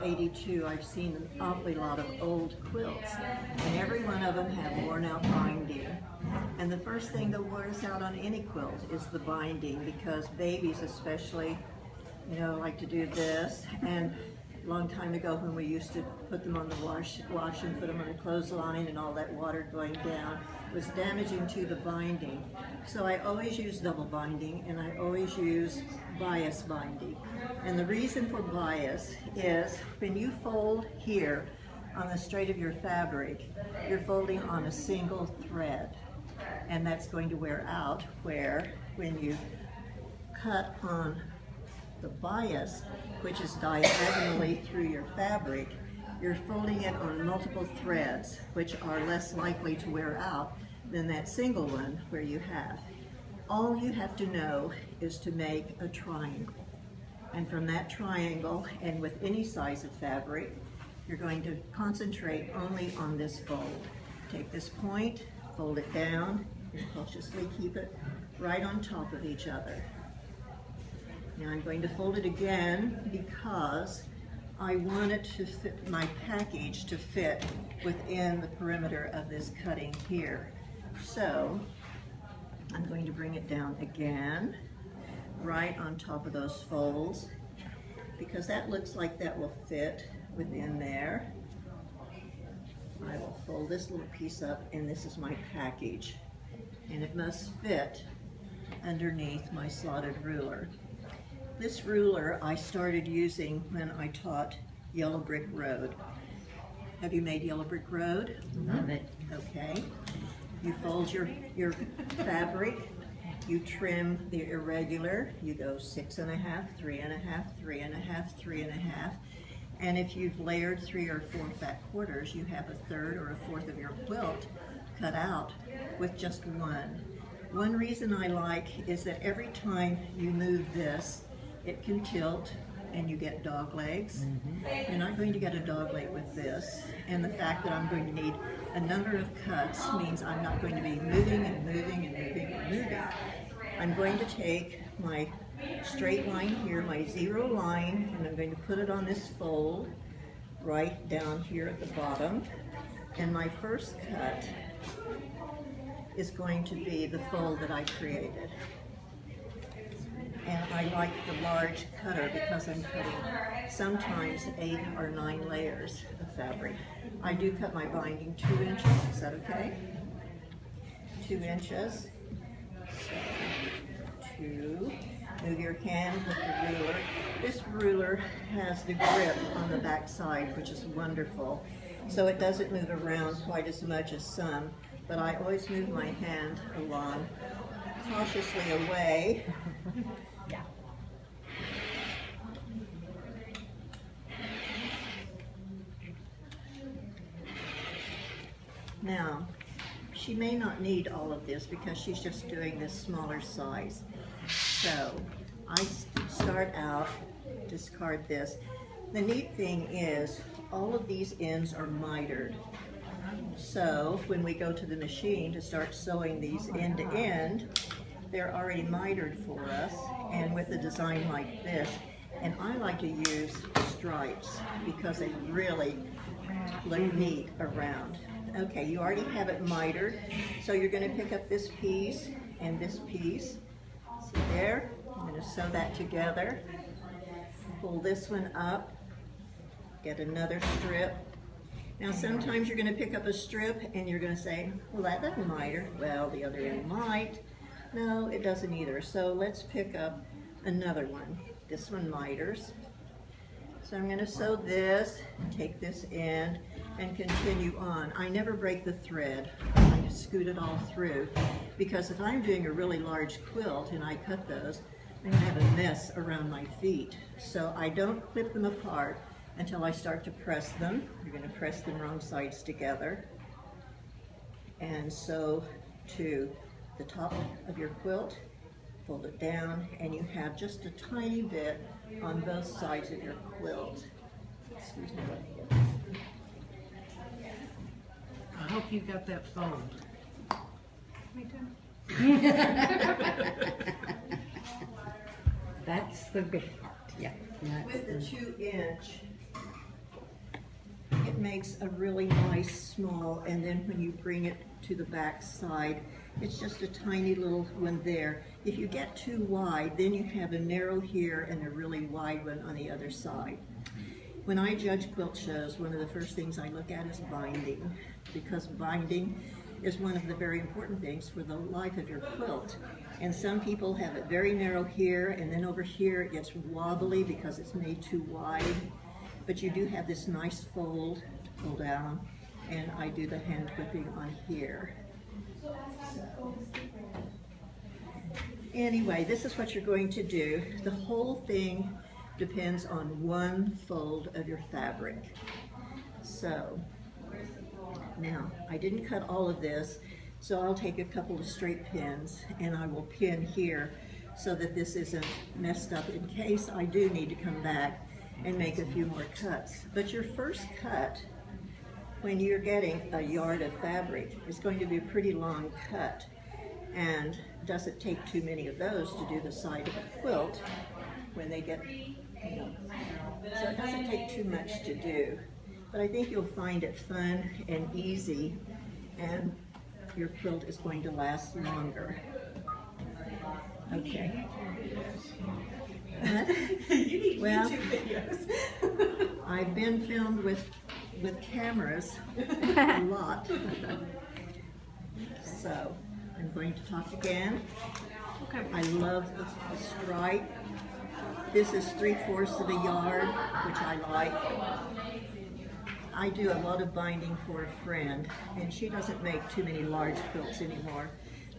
82, I've seen an awfully lot of old quilts, and every one of them have worn out binding. And the first thing that wears out on any quilt is the binding, because babies especially, you know, like to do this. And a long time ago when we used to put them on the wash and put them on the clothesline and all that water going down was damaging to the binding. So I always use double binding, and I always use bias binding. And the reason for bias is when you fold here on the straight of your fabric, you're folding on a single thread, and that's going to wear out, where when you cut on the bias, which is diagonally through your fabric, you're folding it on multiple threads, which are less likely to wear out than that single one where you have. All you have to know is to make a triangle. And from that triangle, and with any size of fabric, you're going to concentrate only on this fold. Take this point, fold it down, and cautiously keep it right on top of each other. Now I'm going to fold it again because I want it to fit, my package to fit within the perimeter of this cutting here. So I'm going to bring it down again, right on top of those folds, because that looks like that will fit within there. I will fold this little piece up, and this is my package, and it must fit underneath my slotted ruler. This ruler I started using when I taught Yellow Brick Road. Have you made Yellow Brick Road? Love it. Okay. You fold your fabric, you trim the irregular, you go 6.5, 3.5, 3.5, 3.5, and if you've layered 3 or 4 fat quarters, you have 1/3 or 1/4 of your quilt cut out with just one. One reason I like is that every time you move this, it can tilt and you get dog legs. You're not going to get a dog leg with this, and the fact that I'm going to need a number of cuts means I'm not going to be moving and moving and moving and moving. I'm going to take my straight line here, my 0 line, and I'm going to put it on this fold right down here at the bottom. And my first cut is going to be the fold that I created. And I like the large cutter because I'm cutting sometimes 8 or 9 layers of fabric. I do cut my binding 2 inches. Is that okay? 2 inches. So, 2. Move your hand with the ruler. This ruler has the grip on the back side, which is wonderful. So it doesn't move around quite as much as some, but I always move my hand along cautiously away. Yeah. Now, she may not need all of this because she's just doing this smaller size. So I start out, discard this. The neat thing is all of these ends are mitered. So when we go to the machine to start sewing these end to end, they're already mitered for us, and with a design like this. And I like to use stripes because they really look neat around. Okay, you already have it mitered, so you're going to pick up this piece and this piece. See there? I'm going to sew that together. Pull this one up, get another strip. Now sometimes you're going to pick up a strip and you're going to say, well, that doesn't miter. Well, the other end might. No, it doesn't either. So let's pick up another one. This one miters. So I'm going to sew this, take this end, and continue on. I never break the thread. I just scoot it all through, because if I'm doing a really large quilt and I cut those, I'm going to have a mess around my feet. So I don't clip them apart until I start to press them. You're going to press them wrong sides together and sew to the top of your quilt, fold it down, and you have just a tiny bit on both sides of your quilt. Excuse me. I hope you got that fold. Me too. That's the good part, yeah. With the 2-inch, makes a really nice small, and then when you bring it to the back side, it's just a tiny little one there. If you get too wide, then you have a narrow here and a really wide one on the other side. When I judge quilt shows, one of the first things I look at is binding, because binding is one of the very important things for the life of your quilt. And some people have it very narrow here, and then over here it gets wobbly because it's made too wide. But you do have this nice fold to pull down, and I do the hand whipping on here. Anyway, this is what you're going to do. The whole thing depends on one fold of your fabric. So, now, I didn't cut all of this, so I'll take a couple of straight pins and I will pin here so that this isn't messed up in case I do need to come back and make a few more cuts. But your first cut, when you're getting a yard of fabric, is going to be a pretty long cut, and doesn't take too many of those to do the side of a quilt when they get, you know, so it doesn't take too much to do. But I think you'll find it fun and easy, and your quilt is going to last longer. Okay. Well, I've been filmed with cameras a lot. So I'm going to talk again. Okay. I love the stripe. This is 3/4 of a yard, which I like. I do a lot of binding for a friend, and she doesn't make too many large quilts anymore.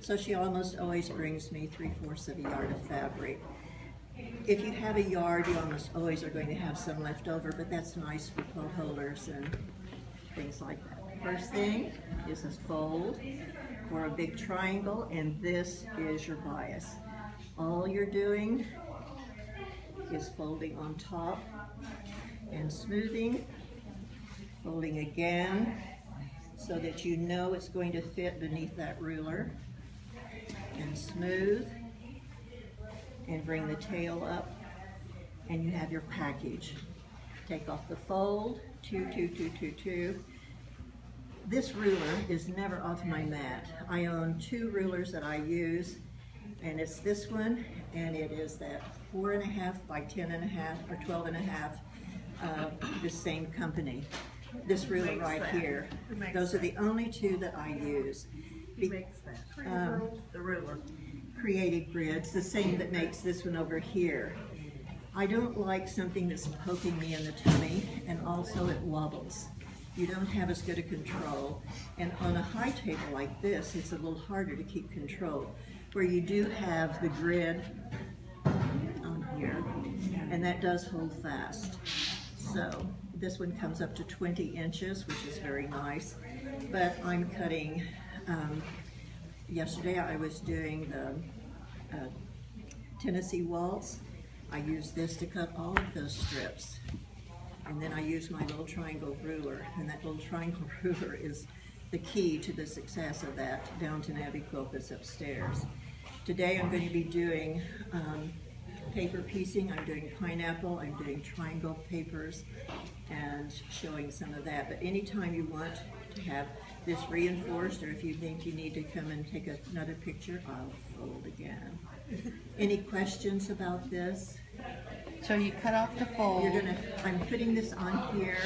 So she almost always brings me 3/4 of a yard of fabric. If you have a yard, you almost always are going to have some left over, but that's nice for quilt holders and things like that. First thing is this fold for a big triangle, and this is your bias. All you're doing is folding on top and smoothing, folding again so that you know it's going to fit beneath that ruler, and smooth, and bring the tail up, and you have your package. Take off the fold, 2, 2, 2, 2, 2. This ruler is never off my mat. I own 2 rulers that I use, and it's this one, and it is that 4.5 by 10.5 or 12.5, the same company. This ruler right here. Those are the only 2 that I use. Who makes that? The ruler. Creative Grids, the same that makes this one over here. I don't like something that's poking me in the tummy, and also it wobbles. You don't have as good a control. And on a high table like this, it's a little harder to keep control, where you do have the grid on here, and that does hold fast. So this one comes up to 20 inches, which is very nice. But I'm cutting, yesterday I was doing the Tennessee Waltz. I used this to cut all of those strips. And then I use my little triangle ruler, and that little triangle ruler is the key to the success of that Downton Abbey quilt that's upstairs. Today I'm going to be doing paper piecing. I'm doing pineapple, I'm doing triangle papers, and showing some of that. But anytime you want to have this reinforced, or if you think you need to come and take another picture, I'll fold again. Any questions about this? So you cut off the fold. I'm putting this on here.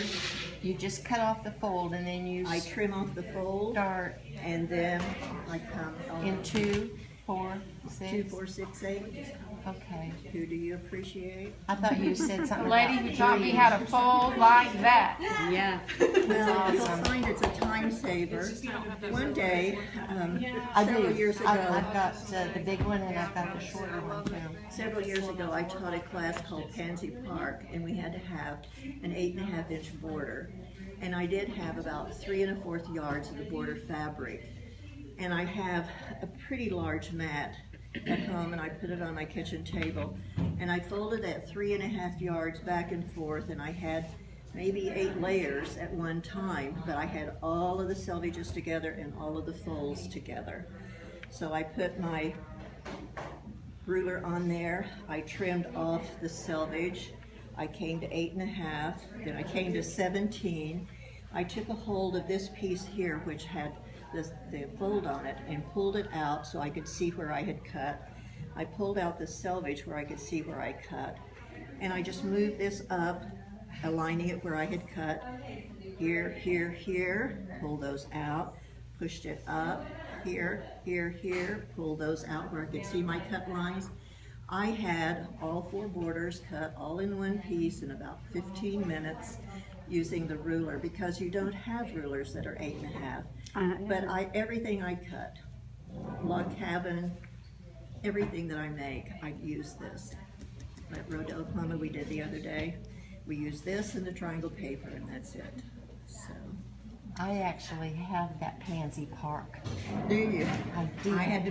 You just cut off the fold, and then you I trim off the fold, start and then I come on in 2, 4, 6. 2, 4, 6, 8. Okay. Who do you appreciate? I thought you said something The lady about who taught me 3. how to fold like that. Yeah. Well, you'll awesome. find it's a time saver. One day, I several do. years ago, I've got the big one, and I've got the shorter one too. several years ago, I taught a class called Pansy Park, and we had to have an 8.5 inch border. And I did have about 3 1/4 yards of the border fabric. And I have a pretty large mat at home, and I put it on my kitchen table. And I folded that 3 1/2 yards back and forth, and I had maybe 8 layers at one time, but I had all of the selvages together and all of the folds together. So I put my ruler on there, I trimmed off the selvage, I came to 8 1/2, then I came to 17. I took a hold of this piece here, which had the fold on it, and pulled it out so I could see where I had cut. I pulled out the selvage where I could see where I cut. And I just moved this up, aligning it where I had cut. Here, here, here, pull those out, pushed it up, here, here, here, pull those out where I could see my cut lines. I had all 4 borders cut all in one piece in about 15 minutes using the ruler, because you don't have rulers that are 8.5. But everything I cut, log cabin, everything that I make, I use this. That road to Oklahoma we did the other day, we use this and the triangle paper, and that's it. So, I actually have that Pansy Park. do you? I do. I had to